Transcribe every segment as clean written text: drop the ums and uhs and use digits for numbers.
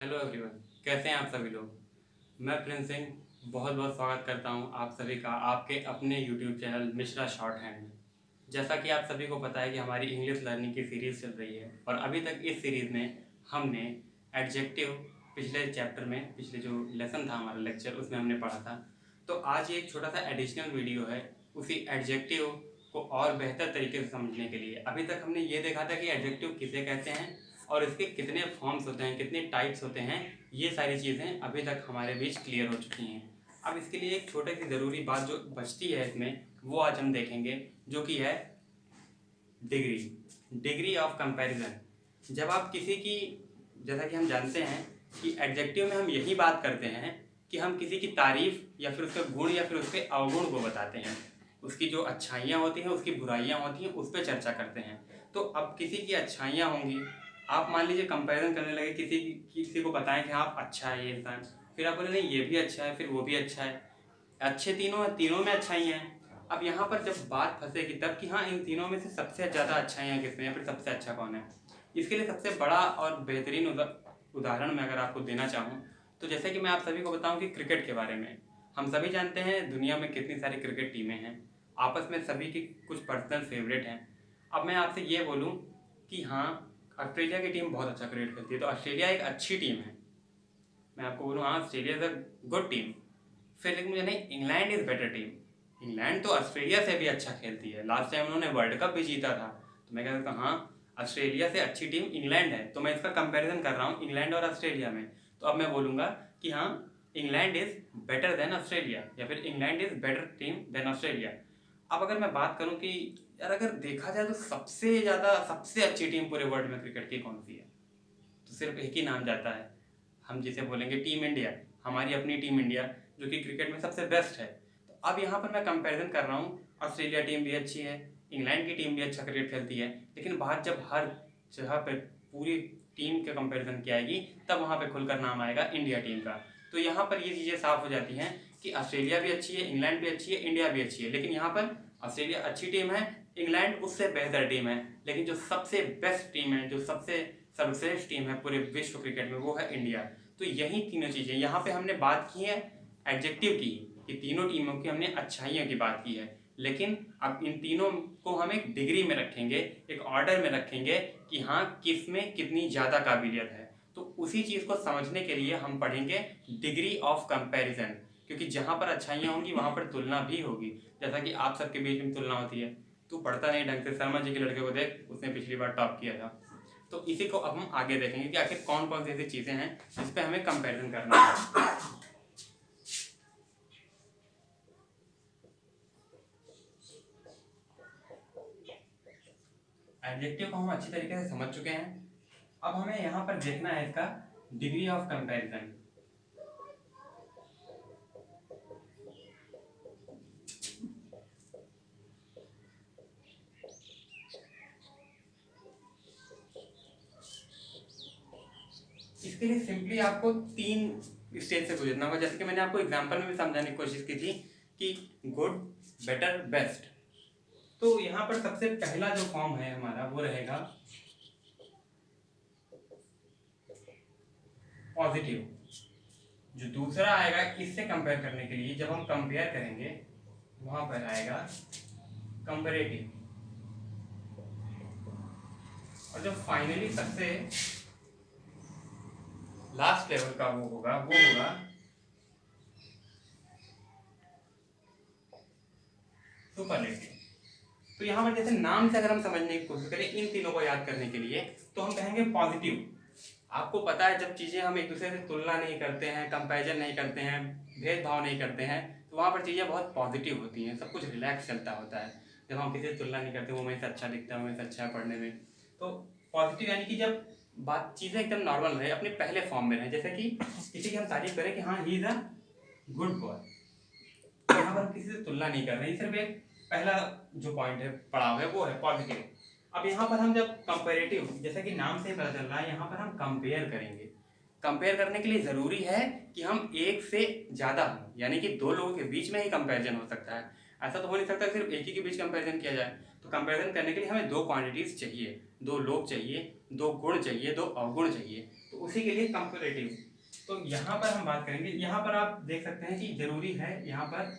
Hello everyone, कैसे हैं आप सभी लोग। मैं प्रिंस सिंह बहुत बहुत स्वागत करता हूं आप सभी का आपके अपने YouTube channel Mishra short hand में। जैसा कि आप सभी को पता है कि हमारी इंग्लिश लर्निंग की सीरीज़ चल रही है और अभी तक इस सीरीज़ में हमने एडजेक्टिव पिछले चैप्टर में पिछले जो लेसन था हमारा लेक्चर उसमें हमने पढ़ा था। तो आज ये एक छोटा सा एडिशनल वीडियो है उसी एडजेक्टिव को और बेहतर तरीके से समझने के लिए। अभी तक हमने ये देखा था कि एडजेक्टिव किसे कहते हैं और इसके कितने फॉर्म्स होते हैं, कितने टाइप्स होते हैं। ये सारी चीज़ें अभी तक हमारे बीच क्लियर हो चुकी हैं। अब इसके लिए एक छोटी सी ज़रूरी बात जो बचती है इसमें वो आज हम देखेंगे, जो कि है डिग्री ऑफ कंपैरिजन। जब आप किसी की, जैसा कि हम जानते हैं कि एडजेक्टिव में हम यही बात करते हैं कि हम किसी की तारीफ या फिर उसके गुण या फिर उसके अवगुण को बताते हैं। उसकी जो अच्छाइयाँ होती हैं, उसकी बुराइयाँ होती हैं, उस पर चर्चा करते हैं। तो अब किसी की अच्छाइयाँ होंगी, आप मान लीजिए कंपैरिजन करने लगे, किसी को बताएं कि आप अच्छा है ये इंसान, फिर आप बोले नहीं ये भी अच्छा है, फिर वो भी अच्छा है, अच्छे तीनों हैं, तीनों में अच्छाइयाँ हैं। अब यहाँ पर जब बात फंसेगी तब कि हाँ इन तीनों में से सबसे ज़्यादा अच्छाइयाँ किसमें या फिर सबसे अच्छा कौन है। इसके लिए सबसे बड़ा और बेहतरीन उदाहरण मैं अगर आपको देना चाहूँ तो जैसे कि मैं आप सभी को बताऊँ कि क्रिकेट के बारे में। हम सभी जानते हैं दुनिया में कितनी सारी क्रिकेट टीमें हैं, आपस में सभी की कुछ पर्सनल फेवरेट हैं। अब मैं आपसे ये बोलूँ कि हाँ ऑस्ट्रेलिया की टीम बहुत अच्छा क्रिकेट खेलती है, तो ऑस्ट्रेलिया एक अच्छी टीम है। मैं आपको बोलूँ हाँ Australia is a good team. फिर लेकिन मुझे नहीं, England is better team. England तो ऑस्ट्रेलिया से भी अच्छा खेलती है, लास्ट टाइम उन्होंने वर्ल्ड कप भी जीता था। तो मैं कह सकता हूँ हाँ ऑस्ट्रेलिया से अच्छी टीम इंग्लैंड है। तो मैं इसका कंपैरिजन कर रहा हूँ इंग्लैंड और ऑस्ट्रेलिया में। तो अब मैं बोलूँगा कि हाँ England is better than Australia या फिर England is better team than Australia. अब अगर मैं बात करूँ कि यार अगर देखा जाए तो सबसे ज़्यादा सबसे अच्छी टीम पूरे वर्ल्ड में क्रिकेट की कौन सी है, तो सिर्फ एक ही नाम जाता है, हम जिसे बोलेंगे टीम इंडिया। हमारी अपनी टीम इंडिया जो कि क्रिकेट में सबसे बेस्ट है। तो अब यहाँ पर मैं कंपैरिजन कर रहा हूँ, ऑस्ट्रेलिया टीम भी अच्छी है, इंग्लैंड की टीम भी अच्छा क्रिकेट खेलती है, लेकिन बात जब हर जगह पर पूरी टीम के कंपैरिजन की आएगी तब वहाँ पे खुलकर नाम आएगा इंडिया टीम का। तो यहाँ पर ये चीज़ें साफ हो जाती हैं कि ऑस्ट्रेलिया भी अच्छी है, इंग्लैंड भी अच्छी है, इंडिया भी अच्छी है, लेकिन यहाँ पर ऑस्ट्रेलिया अच्छी टीम है, इंग्लैंड उससे बेहतर टीम है, लेकिन जो सबसे बेस्ट टीम है, जो सबसे सर्वश्रेष्ठ टीम है पूरे विश्व क्रिकेट में, वो है इंडिया। तो यही तीनों चीज़ें यहाँ पे हमने बात की है एडजेक्टिव की, कि तीनों टीमों की हमने अच्छाइयों की बात की है, लेकिन अब इन तीनों को हम एक डिग्री में रखेंगे, एक ऑर्डर में रखेंगे कि हाँ किस में कितनी ज़्यादा काबिलियत है। तो उसी चीज़ को समझने के लिए हम पढ़ेंगे डिग्री ऑफ कंपैरिजन, क्योंकि जहाँ पर अच्छाइयाँ होंगी वहाँ पर तुलना भी होगी। जैसा कि आप सबके बीच में तुलना होती है, तू पढ़ता नहीं ढंग से, शर्मा जी के लड़के को देख, उसने पिछली बार टॉप किया था। तो इसी को अब हम आगे देखेंगे कि आखिर कौन कौन सी ऐसी चीज़ें हैं जिस पे हमें कंपैरिजन करना है। एडजेक्टिव को हम अच्छी तरीके से समझ चुके हैं, अब हमें यहाँ पर देखना है इसका डिग्री ऑफ कंपैरिजन। इसके लिए सिंपली आपको तीन स्टेज से गुजरना होगा, जैसे कि मैंने आपको एग्जांपल में भी समझाने की कोशिश की थी कि गुड, बेटर, बेस्ट। तो यहाँ पर सबसे पहला जो फॉर्म है हमारा वो रहेगा पॉजिटिव। जो दूसरा आएगा इससे कंपेयर करने के लिए, जब हम कंपेयर करेंगे वहां पर आएगा कंपैरेटिव। और जो फाइनली सबसे लास्ट लेवल का वो होगा सुपरलेटिव। तो यहाँ पर जैसे नाम से अगर हम समझने की कोशिश करें इन तीनों को याद करने के लिए, तो हम कहेंगे पॉजिटिव। आपको पता है जब चीज़ें हम एक दूसरे से तुलना नहीं करते हैं, कंपैरिजन नहीं करते हैं, भेदभाव नहीं करते हैं, तो वहाँ पर चीज़ें बहुत पॉजिटिव होती हैं, सब कुछ रिलैक्स चलता होता है। जब हम किसी से तुलना नहीं करते, वो मेरे से अच्छा दिखता है, मेरे से अच्छा है पढ़ने में। तो पॉजिटिव यानी कि जब बात चीज़ें एकदम नॉर्मल रहे, अपने पहले फॉर्म में रहे, जैसे कि किसी की हम तारीफ करें कि हाँ he is a good boy, यहाँ पर हम किसी से तुलना नहीं कर रहे हैं, सिर्फ एक पहला जो पॉइंट है पड़ाव है वो है पॉजिटिव। अब यहाँ पर हम जब कंपेरेटिव, जैसा कि नाम से ही पता चल रहा है, यहाँ पर हम कंपेयर करेंगे। कंपेयर करने के लिए ज़रूरी है कि हम एक से ज़्यादा हों, यानी कि दो लोगों के बीच में ही कंपैरिजन हो सकता है। ऐसा तो हो नहीं सकता सिर्फ एक ही के बीच कंपैरिजन किया जाए। तो कंपैरिजन करने के लिए हमें दो क्वांटिटीज़ चाहिए, दो लोग चाहिए, दो गुण चाहिए, दो अवगुण चाहिए। तो उसी के लिए कंपैरेटिव। तो यहाँ पर हम बात करेंगे, यहाँ पर आप देख सकते हैं कि जरूरी है यहाँ पर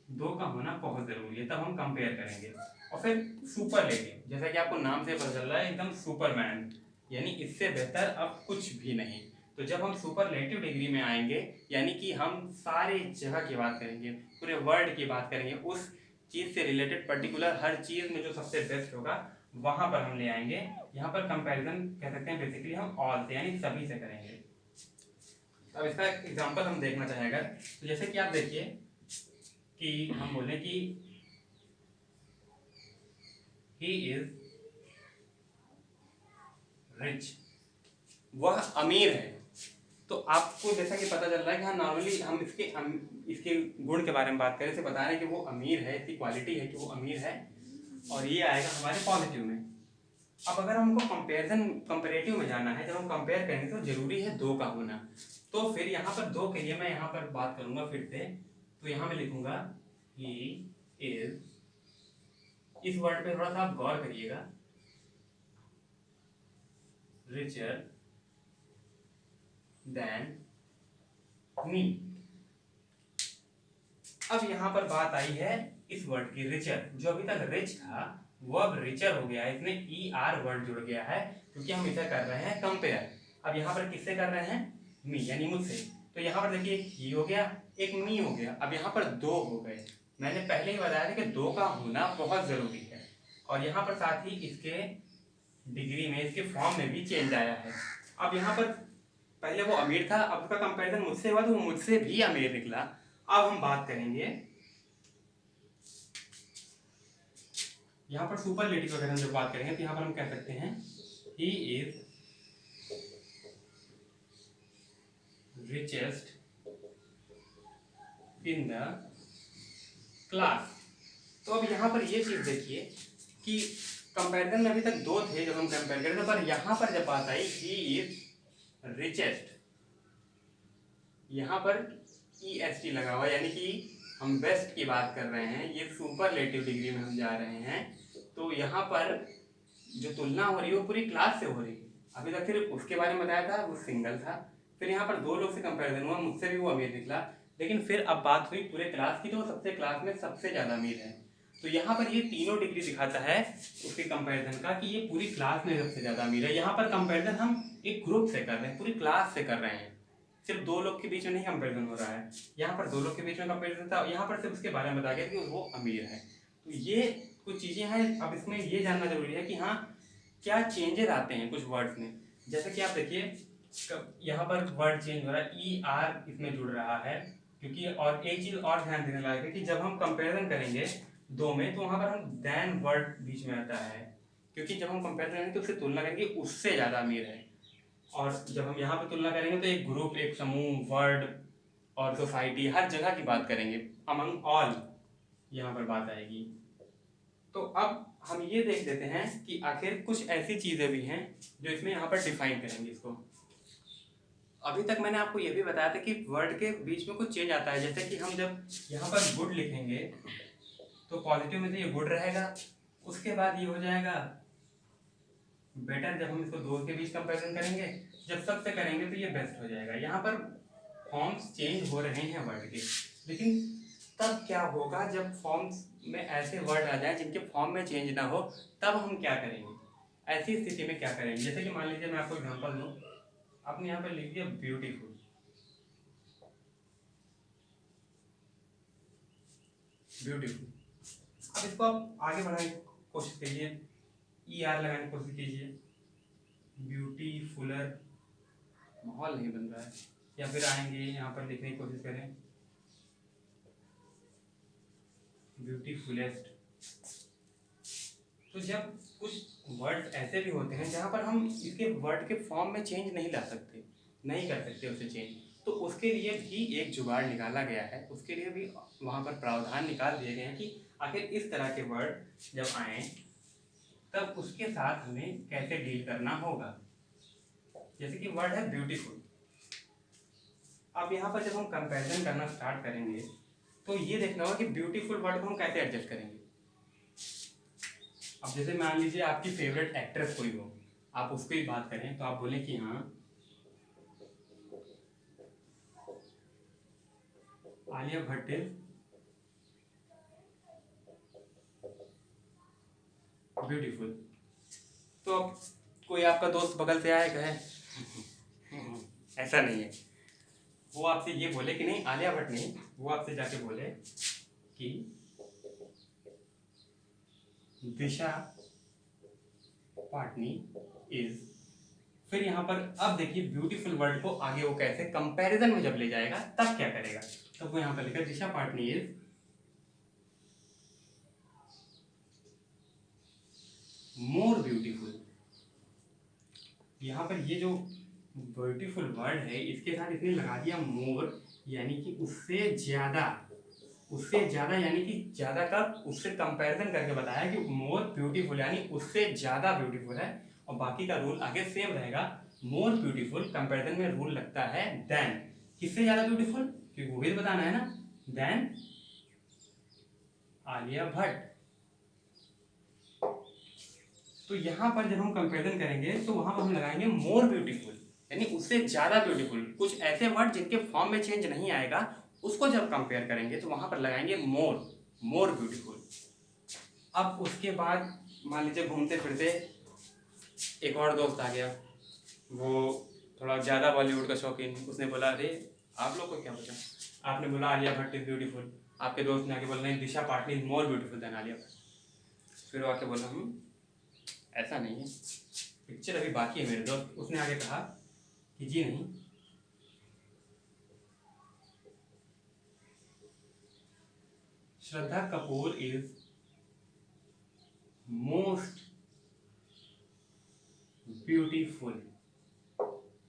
दो का होना बहुत जरूरी है, तब हम कंपेयर करेंगे। और फिर सुपरलेटिव, जैसा कि आपको नाम से पता चल रहा है, एकदम सुपरमैन, यानी इससे बेहतर अब कुछ भी नहीं। तो जब हम सुपरलेटिव डिग्री में आएंगे, यानी कि हम सारे जगह की बात करेंगे, पूरे वर्ल्ड की बात करेंगे, उस चीज़ से रिलेटेड पर्टिकुलर हर चीज़ में जो सबसे बेस्ट होगा वहाँ पर हम ले आएंगे। यहाँ पर कंपैरिजन कह सकते हैं बेसिकली हम ऑल से यानी सभी से करेंगे। अब इसका एग्जांपल हम देखना चाहेंगे, तो जैसे कि आप देखिए कि हम बोले कि ही इज रिच, वह अमीर है। तो आपको जैसा कि पता चल रहा है कि हाँ नॉर्मली हम इसके गुण के बारे में बात करें, से बता रहे हैं कि वो अमीर है, इसकी क्वालिटी है कि वो अमीर है, और ये आएगा हमारे पॉजिटिव में। अब अगर हमको कंपेरेटिव में जाना है, जब हम कंपेयर करेंगे तो जरूरी है दो का होना। तो फिर यहाँ पर दो के लिए मैं यहाँ पर बात करूंगा फिर से, तो यहाँ मैं लिखूंगा ही इज, इस वर्ड पे थोड़ा सा आप गौर करिएगा, रिचर देन मी। अब यहाँ पर बात आई है इस वर्ड की रिचर, जो अभी तक रिच था वो अब रिचर हो गया है, इसमें ई आर वर्ड जुड़ गया है, क्योंकि हम इसे कर रहे हैं कंपेयर। अब यहाँ पर किससे कर रहे हैं, मी यानी मुझसे। तो यहाँ पर देखिए ही हो गया, एक मी हो गया, अब यहाँ पर दो हो गए। मैंने पहले ही बताया था कि दो का होना बहुत जरूरी है, और यहाँ पर साथ ही इसके डिग्री में, इसके फॉर्म में भी चेंज आया है। अब यहाँ पर पहले वो अमीर था, अब उसका कंपैरिजन मुझसे हुआ तो वो मुझसे भी अमीर निकला। अब हम बात करेंगे यहाँ पर सुपरलेटिव वगैरह जब बात करेंगे, तो यहाँ पर हम कह सकते हैं he is richest in the class. तो अब यहाँ पर ये चीज देखिए कि कंपैरिजन में अभी तक दो थे जब हम कंपेयर कर रहे थे, पर यहाँ पर जब बात आई ही इज रिचेस्ट, यहाँ पर EST लगा हुआ, यानी कि हम बेस्ट की बात कर रहे हैं, ये सुपरलेटिव डिग्री में हम जा रहे हैं। तो यहाँ पर जो तुलना हो रही है वो पूरी क्लास से हो रही है। अभी तक सिर्फ उसके बारे में बताया था, वो सिंगल था, फिर यहाँ पर दो लोग से कंपैरिजन हुआ, मुझसे भी वो अमीर निकला, लेकिन फिर अब बात हुई पूरे क्लास की, तो वो सबसे क्लास में सबसे ज़्यादा अमीर है। तो यहाँ पर ये तीनों डिग्री दिखाता है उसके कंपैरिजन का कि ये पूरी क्लास में सबसे ज़्यादा अमीर है। यहाँ पर कंपैरिजन हम एक ग्रुप से कर रहे हैं, पूरी क्लास से कर रहे हैं, सिर्फ दो लोग के बीच में नहीं कंपैरिजन हो रहा है। यहाँ पर दो लोग के बीच में कंपैरिजन था, यहाँ पर सिर्फ उसके बारे में बताया गया कि वो अमीर है। तो ये कुछ चीज़ें हैं। अब इसमें ये जानना जरूरी है कि हाँ क्या चेंजेस आते हैं कुछ वर्ड्स में। जैसे कि आप देखिए यहाँ पर वर्ड चेंज हो रहा है, ER इसमें जुड़ रहा है, क्योंकि और एक चीज़ और ध्यान देने लायक है कि जब हम कंपैरिजन करेंगे दो में, तो वहाँ पर हम देन वर्ड बीच में आता है, क्योंकि जब हम कंपेयर करेंगे तो उससे तुलना करेंगे उससे ज़्यादा अमीर है। और जब हम यहाँ पे तुलना करेंगे तो एक ग्रुप, एक समूह, वर्ड और सोसाइटी, हर जगह की बात करेंगे, अमंग ऑल यहाँ पर बात आएगी। तो अब हम ये देख लेते हैं कि आखिर कुछ ऐसी चीज़ें भी हैं जो इसमें यहाँ पर डिफाइन करेंगे इसको। अभी तक मैंने आपको ये भी बताया था कि वर्ड के बीच में कुछ चेंज आता है, जैसे कि हम जब यहाँ पर गुड लिखेंगे तो पॉजिटिव में तो ये गुड रहेगा, उसके बाद ये हो जाएगा बेटर, जब हम इसको दो के बीच कंपैरिजन करेंगे, जब सबसे करेंगे तो ये बेस्ट हो जाएगा। यहाँ पर फॉर्म्स चेंज हो रहे हैं वर्ड के, लेकिन तब क्या होगा जब फॉर्म्स में ऐसे वर्ड आ जाए जिनके फॉर्म में चेंज ना हो, तब हम क्या करेंगे, ऐसी स्थिति में क्या करेंगे। जैसे कि मान लीजिए मैं आपको एग्जांपल दूं, आपने यहाँ पर लिख दिया ब्यूटीफुल, ब्यूटीफुल। अब इसको आप आगे बढ़ाने की कोशिश कीजिए, ER लगाने की कोशिश कीजिए, ब्यूटीफुलर, माहौल नहीं बन रहा है। या फिर आएंगे यहाँ पर लिखने की कोशिश करें ब्यूटीफुलेस्ट। तो जब कुछ वर्ड ऐसे भी होते हैं जहाँ पर हम इसके वर्ड के फॉर्म में चेंज नहीं ला सकते, नहीं कर सकते उसे चेंज, तो उसके लिए भी एक जुगाड़ निकाला गया है, उसके लिए भी वहाँ पर प्रावधान निकाल दिए गए हैं कि आखिर इस तरह के वर्ड जब आए तब उसके साथ हमें कैसे डील करना होगा। जैसे कि वर्ड है ब्यूटीफुल, अब यहाँ पर जब हम कंपैरिजन करना स्टार्ट करेंगे तो ये देखना होगा कि ब्यूटीफुल वर्ड को हम कैसे एडजस्ट करेंगे। अब जैसे मान लीजिए आपकी फेवरेट एक्ट्रेस कोई हो, आप उसकी भी बात करें तो आप बोले कि हाँ आलिया भट्ट इज ब्यूटीफुल। तो अब कोई आपका दोस्त बगल से आए कहे ऐसा नहीं है, वो आपसे ये बोले कि नहीं आलिया भट्ट नहीं, वो आपसे जाके बोले कि दिशा पाटनी इज, फिर यहाँ पर अब देखिए ब्यूटीफुल वर्ड को आगे वो कैसे कंपैरिजन में जब ले जाएगा तब क्या करेगा, तब वो यहाँ पर लिखा दिशा पाटनी इज मोर ब्यूटीफुल। यहाँ पर ये जो ब्यूटीफुल वर्ड है इसके साथ इसने लगा दिया मोर, यानी कि उससे ज्यादा, उससे ज्यादा यानी कि ज्यादा का उससे कंपैरिजन करके बताया कि मोर ब्यूटीफुल यानी उससे ज्यादा ब्यूटीफुल है। और बाकी का रूल आगे सेम रहेगा, मोर ब्यूटीफुल कंपैरिजन में रूल लगता है देन, किससे ज्यादा ब्यूटीफुल, क्योंकि वो भी बताना है ना, देन आलिया भट्ट। तो यहाँ पर जब हम कंपैरिजन करेंगे तो वहां पर हम लगाएंगे मोर ब्यूटीफुल, यानी उससे ज्यादा ब्यूटीफुल, कुछ ऐसे वर्ड जिनके फॉर्म में चेंज नहीं आएगा उसको जब कंपेयर करेंगे तो वहां पर लगाएंगे मोर, मोर ब्यूटीफुल। अब उसके बाद मान लीजिए घूमते फिरते एक और दोस्त आ गया, वो थोड़ा ज़्यादा बॉलीवुड का शौकीन, उसने बोला अरे आप लोग को क्या पता, आपने बोला आलिया भट्ट इज ब्यूटीफुल, आपके दोस्त ने आके बोला नहीं Disha Patani is more beautiful than Alia Bhatt. फिर वो आके बोला ऐसा नहीं है, पिक्चर अभी बाकी है मेरे दोस्त। उसने आगे कहा कि जी नहीं, श्रद्धा कपूर इज मोस्ट ब्यूटीफुल,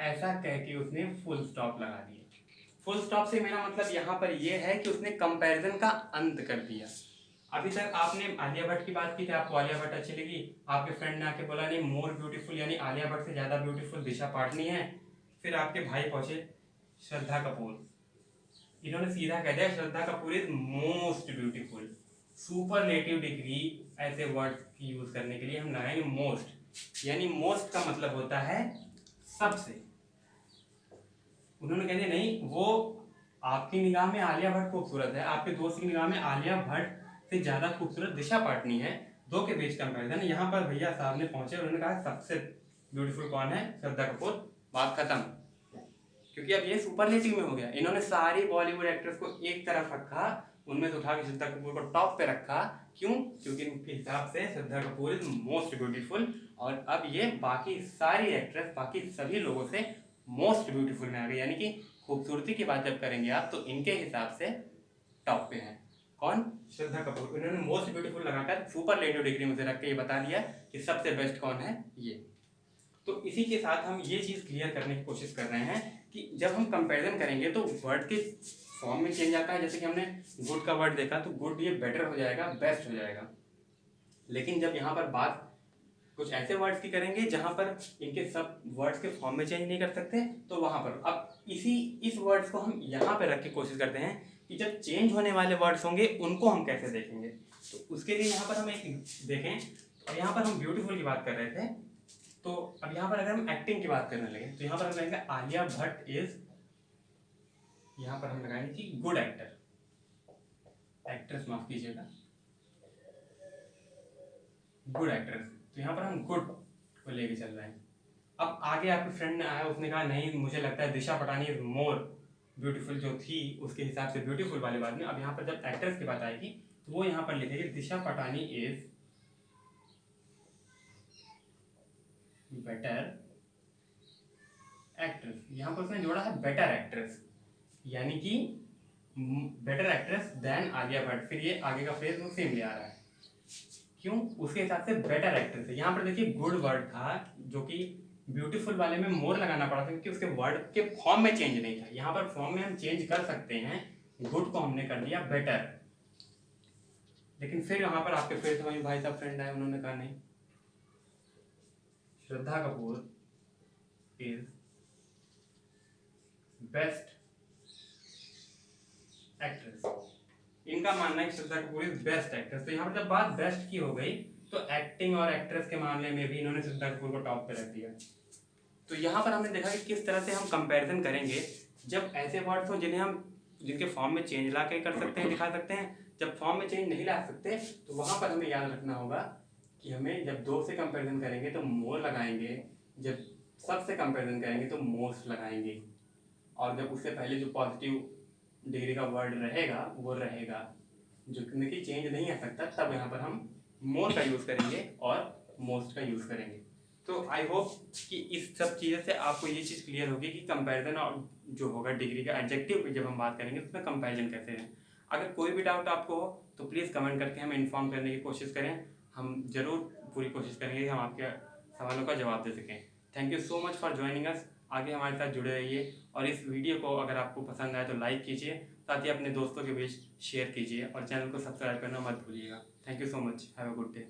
ऐसा कह के उसने फुल स्टॉप लगा दिया। फुल स्टॉप से मेरा मतलब यहाँ पर यह है कि उसने कंपैरिजन का अंत कर दिया। अभी तक आपने आलिया भट्ट की बात की थी, आपको आलिया भट्ट अच्छी लगी, आपके फ्रेंड ने आके बोला नहीं मोर ब्यूटीफुल यानी आलिया भट्ट से ज़्यादा ब्यूटीफुल दिशा पाटनी है। फिर आपके भाई पहुंचे श्रद्धा कपूर, इन्होंने सीधा कह दिया Shraddha Kapoor is most beautiful. Superlative degree ऐसे वर्ड की यूज करने के लिए हम लगाएंगे मोस्ट, यानी मोस्ट का मतलब होता है सबसे। उन्होंने कह दिया नहीं वो आपकी निगाह में आलिया भट्ट खूबसूरत है, आपके दोस्त की निगाह में आलिया भट्ट से ज्यादा खूबसूरत दिशा पाटनी है, दो के बीच कंपैरिजन। यहाँ पर भैया साहब ने पहुंचे, उन्होंने कहा सबसे ब्यूटीफुल कौन है, श्रद्धा कपूर, बात खत्म। क्योंकि अब ये सुपरलेटिव में हो गया, इन्होंने सारी बॉलीवुड एक्ट्रेस को एक तरफ रखा, उनमें से उठा के श्रद्धा कपूर को टॉप पे रखा। क्यों, क्योंकि इनके हिसाब से श्रद्धा कपूर इज मोस्ट ब्यूटीफुल, और अब ये बाकी सारी एक्ट्रेस बाकी सभी लोगों से मोस्ट ब्यूटीफुल में आ गई, यानी कि खूबसूरती की बात जब करेंगे आप तो इनके हिसाब से टॉप पे है कौन, श्रद्धा कपूर। इन्होंने मोस्ट ब्यूटीफुल लगाकर सुपरलेटिव डिग्री में से रख के ये बता दिया कि सबसे बेस्ट कौन है ये। तो इसी के साथ हम ये चीज़ क्लियर करने की कोशिश कर रहे हैं कि जब हम कंपैरिजन करेंगे तो वर्ड के फॉर्म में चेंज आता है। जैसे कि हमने गुड का वर्ड देखा तो गुड ये बेटर हो जाएगा, बेस्ट हो जाएगा। लेकिन जब यहाँ पर बात कुछ ऐसे वर्ड्स की करेंगे जहां पर इनके सब वर्ड्स के फॉर्म में चेंज नहीं कर सकते, तो वहां पर अब इस वर्ड्स को हम यहाँ पे रख के कोशिश करते हैं कि जब चेंज होने वाले वर्ड्स होंगे उनको हम कैसे देखेंगे। तो उसके लिए यहाँ पर हम एक देखें, और यहाँ पर हम ब्यूटीफुल की बात कर रहे थे, तो अब यहाँ पर अगर हम एक्टिंग की बात करने लगे तो यहाँ पर हम लगाएंगे आलिया भट्ट इज, यहाँ पर हम लगाएंगे कि गुड एक्टर, एक्ट्रेस माफ कीजिएगा, गुड एक्ट्रेस। तो यहाँ पर हम गुड को लेके चल रहे हैं। अब आगे आपके फ्रेंड ने आया, उसने कहा नहीं मुझे लगता है दिशा पटानी इज मोर ब्यूटीफुल, जो थी उसके हिसाब से ब्यूटीफुल वाले बात में। अब यहाँ पर जब एक्ट्रेस की बात आएगी तो वो यहाँ पर लिखेगी Disha Patani is better actress. यहाँ पर उसने जोड़ा है बेटर एक्ट्रेस, यानी कि better actress than Alia Bhatt. फिर ये आगे का फ्रेज वो सेम ले आ रहा है, क्यों, उसके हिसाब से बेटर एक्ट्रेस है। यहाँ पर देखिए गुड वर्ड था जो कि ब्यूटीफुल वाले में मोर लगाना पड़ा था क्योंकि उसके वर्ड के फॉर्म में चेंज नहीं था। यहाँ पर फॉर्म में हम चेंज कर सकते हैं, गुड को हमने कर दिया बेटर। लेकिन फिर यहाँ पर आपके फिर से वही भाई साहब फ्रेंड आए, उन्होंने कहा नहीं श्रद्धा कपूर इज बेस्ट एक्ट्रेस। इनका मानना है कि श्रद्धा कपूर इज बेस्ट एक्ट्रेस। तो यहाँ पर जब बात बेस्ट की हो गई तो एक्टिंग और एक्ट्रेस के मामले में भी इन्होंने सिद्धार्थ कपूर को टॉप पे रख दिया। तो यहाँ पर हमने देखा कि किस तरह से हम कंपैरिजन करेंगे जब ऐसे वर्ड्स हो जिनके फॉर्म में चेंज ला के कर सकते हैं, दिखा सकते हैं। जब फॉर्म में चेंज नहीं ला सकते तो वहाँ पर हमें याद रखना होगा कि हमें जब दो से कंपैरिजन करेंगे तो मोर लगाएंगे, जब सबसे कंपैरिजन करेंगे तो मोस्ट लगाएंगे, और जब उससे पहले जो पॉजिटिव डिग्री का वर्ड रहेगा वो रहेगा, जो कि चेंज नहीं आ सकता, तब यहाँ पर हम मोर का यूज़ करेंगे और मोस्ट का यूज़ करेंगे। तो आई होप कि इस सब चीज़ों से आपको ये चीज़ क्लियर होगी कि कंपैरिजन और जो होगा डिग्री का एडजेक्टिव की जब हम बात करेंगे उसमें कंपैरिजन कैसे है। अगर कोई भी डाउट आपको हो तो प्लीज़ कमेंट करके हमें इन्फॉर्म करने की कोशिश करें, हम ज़रूर पूरी कोशिश करेंगे कि हम आपके सवालों का जवाब दे सकें। Thank you so much for joining us. आगे हमारे साथ जुड़े रहिए और इस वीडियो को अगर आपको पसंद आए तो लाइक कीजिए, साथ ही अपने दोस्तों के बीच शेयर कीजिए और चैनल को सब्सक्राइब करना मत भूलिएगा। Thank you so much, have a good day.